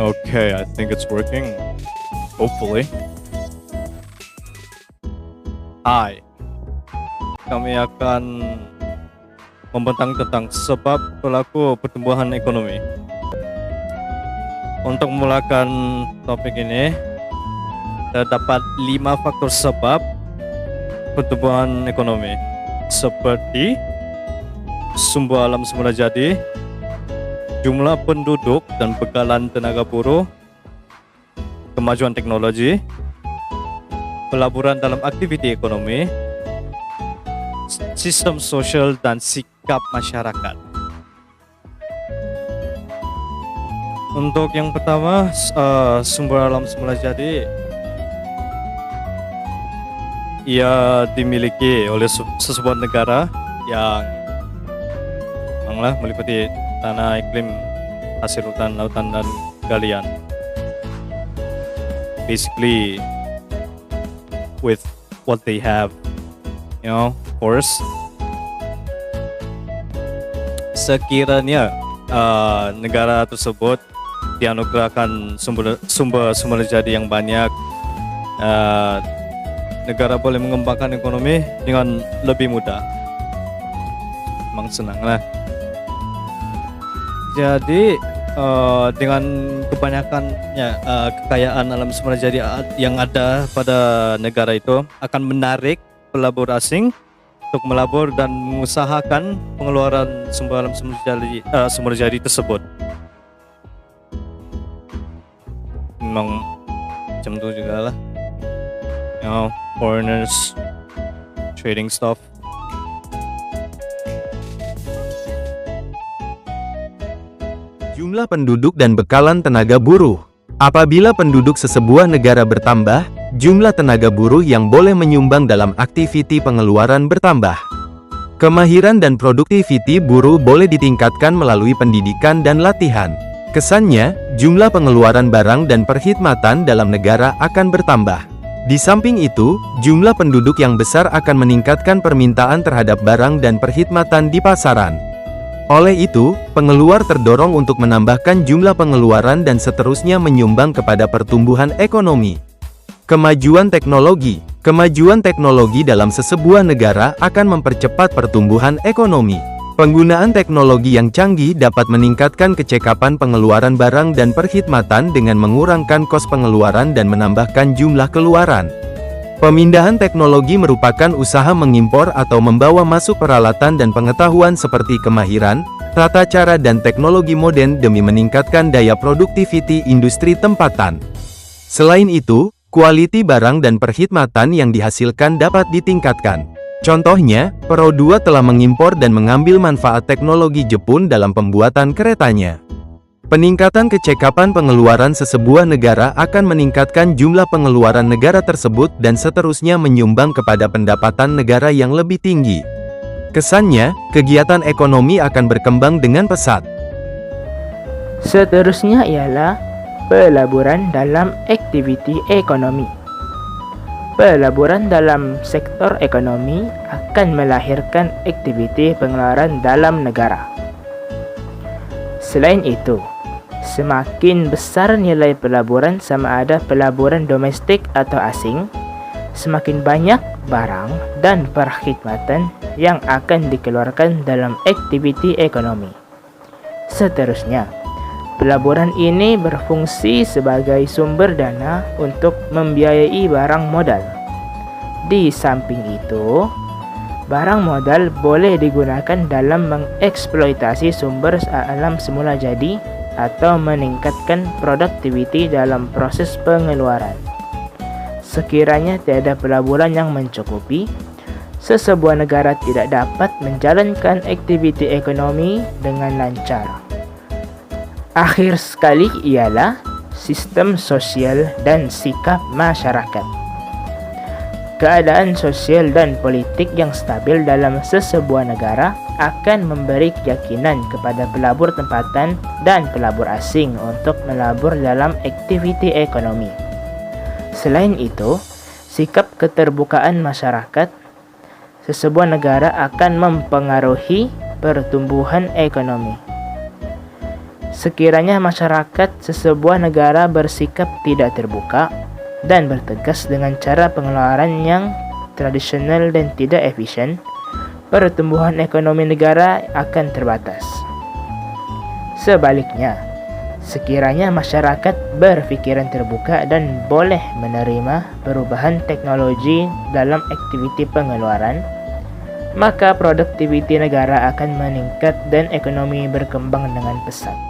Okay, I think it's working. Hopefully. Hai, kami akan membentang tentang sebab pelaku pertumbuhan ekonomi. Untuk memulakan topik ini, terdapat 5 faktor sebab pertumbuhan ekonomi, seperti sumber alam semula jadi, jumlah penduduk dan bekalan tenaga buruh, kemajuan teknologi, pelaburan dalam aktiviti ekonomi, sistem sosial dan sikap masyarakat. Untuk yang pertama, sumber alam semula jadi, ia dimiliki oleh sesebuah negara yang meliputi tanah, iklim, hasil hutan, lautan, dan galian. Basically, with what they have, forest. Sekiranya negara tersebut dianugerahkan sumber jadi yang banyak, negara boleh mengembangkan ekonomi dengan lebih mudah. Memang senang lah. Jadi dengan kebanyakannya kekayaan alam semula jadi yang ada pada negara itu akan menarik pelabur asing untuk melabur dan mengusahakan pengeluaran sumber alam semula jadi tersebut. Memang macam itu juga lah. Foreigners trading stuff. Jumlah penduduk dan bekalan tenaga buruh. Apabila penduduk sesebuah negara bertambah, jumlah tenaga buruh yang boleh menyumbang dalam aktiviti pengeluaran bertambah. Kemahiran dan produktiviti buruh boleh ditingkatkan melalui pendidikan dan latihan. Kesannya, jumlah pengeluaran barang dan perkhidmatan dalam negara akan bertambah. Di samping itu, jumlah penduduk yang besar akan meningkatkan permintaan terhadap barang dan perkhidmatan di pasaran. Oleh itu, pengeluar terdorong untuk menambahkan jumlah pengeluaran dan seterusnya menyumbang kepada pertumbuhan ekonomi. Kemajuan teknologi. Kemajuan teknologi dalam sesebuah negara akan mempercepat pertumbuhan ekonomi. Penggunaan teknologi yang canggih dapat meningkatkan kecekapan pengeluaran barang dan perkhidmatan dengan mengurangkan kos pengeluaran dan menambahkan jumlah keluaran. Pemindahan teknologi merupakan usaha mengimpor atau membawa masuk peralatan dan pengetahuan seperti kemahiran, tata cara dan teknologi modern demi meningkatkan daya produktiviti industri tempatan. Selain itu, kualiti barang dan perkhidmatan yang dihasilkan dapat ditingkatkan. Contohnya, Pro 2 telah mengimpor dan mengambil manfaat teknologi Jepun dalam pembuatan keretanya. Peningkatan kecekapan pengeluaran sesebuah negara akan meningkatkan jumlah pengeluaran negara tersebut dan seterusnya menyumbang kepada pendapatan negara yang lebih tinggi. Kesannya, kegiatan ekonomi akan berkembang dengan pesat. Seterusnya ialah pelaburan dalam aktiviti ekonomi. Pelaburan dalam sektor ekonomi akan melahirkan aktiviti pengeluaran dalam negara. Selain itu, semakin besar nilai pelaburan, sama ada pelaburan domestik atau asing, semakin banyak barang dan perkhidmatan yang akan dikeluarkan dalam aktiviti ekonomi. Seterusnya, pelaburan ini berfungsi sebagai sumber dana untuk membiayai barang modal. Di samping itu, barang modal boleh digunakan dalam mengeksploitasi sumber alam semula jadi atau meningkatkan produktiviti dalam proses pengeluaran. Sekiranya tiada pelaburan yang mencukupi, sesebuah negara tidak dapat menjalankan aktiviti ekonomi dengan lancar. Akhir sekali ialah sistem sosial dan sikap masyarakat. Keadaan sosial dan politik yang stabil dalam sesebuah negara akan memberi keyakinan kepada pelabur tempatan dan pelabur asing untuk melabur dalam aktiviti ekonomi. Selain itu, sikap keterbukaan masyarakat sesebuah negara akan mempengaruhi pertumbuhan ekonomi. Sekiranya masyarakat sesebuah negara bersikap tidak terbuka dan bertegas dengan cara pengeluaran yang tradisional dan tidak efisien, pertumbuhan ekonomi negara akan terbatas. Sebaliknya, sekiranya masyarakat berpikiran terbuka dan boleh menerima perubahan teknologi dalam aktiviti pengeluaran, maka produktiviti negara akan meningkat dan ekonomi berkembang dengan pesat.